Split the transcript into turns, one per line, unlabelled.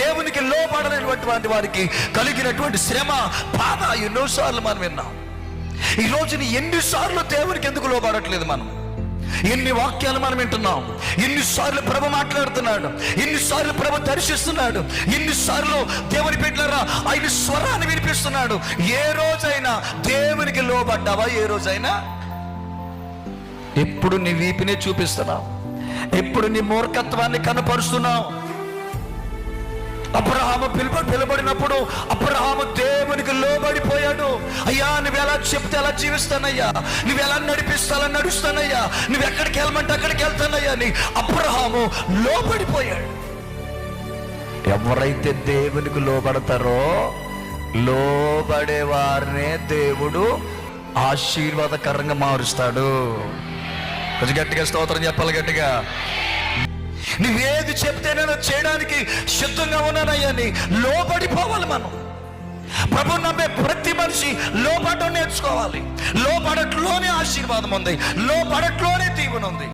దేవునికి లోబడనటువంటి వారికి కలిగినటువంటి శ్రమ, బాధ ఎన్నోసార్లు మనం విన్నాం. ఈ రోజుని ఎన్నిసార్లు దేవునికి ఎందుకు లోబడట్లేదు మనం? ఎన్ని వాక్యాలు మనం వింటున్నాం, ఎన్నిసార్లు ప్రభు మాట్లాడుతున్నాడు, ఎన్నిసార్లు ప్రభు దర్శిస్తున్నాడు, ఎన్నిసార్లు దేవుని బిడ్డలారా ఆయన స్వరాన్ని వినిపిస్తున్నాడు. ఏ రోజైనా దేవునికి లోబడ్డావా? ఏ రోజైనా? ఎప్పుడు నీ వీపినే చూపిస్తున్నావు, ఎప్పుడు నీ మూర్ఖత్వాన్ని కనపరుస్తున్నావు. అబ్రహాము పిలువబడినప్పుడు అబ్రహాము దేవునికి లోబడిపోయాడు. అయ్యా, నువ్వు ఎలా చెప్తే అలా జీవిస్తానయ్యా, నువ్వు ఎలా నడిపిస్తే అలా నడుస్తానయ్యా, నువ్వు ఎక్కడికి వెళ్ళమంటే అక్కడికి వెళ్తానయ్యా అని అబ్రహాము లోబడిపోయాడు. ఎవరైతే దేవునికి లోబడతారో, లోబడే వారినే దేవుడు ఆశీర్వాదకరంగా మారుస్తాడు. కొంచెం గట్టిగా స్తోత్రం చెప్పాలి, గట్టిగా. నువ్వేది చెప్తే నేను చేయడానికి సిద్ధంగా ఉన్నానయ్యా అని లోబడిపోవాలి మనం. ప్రభు నమ్మే ప్రతి మనిషి లోబడటం నేర్చుకోవాలి. లోబడట్లోనే ఆశీర్వాదం ఉంది, లోబడట్లోనే దీవెన ఉంది.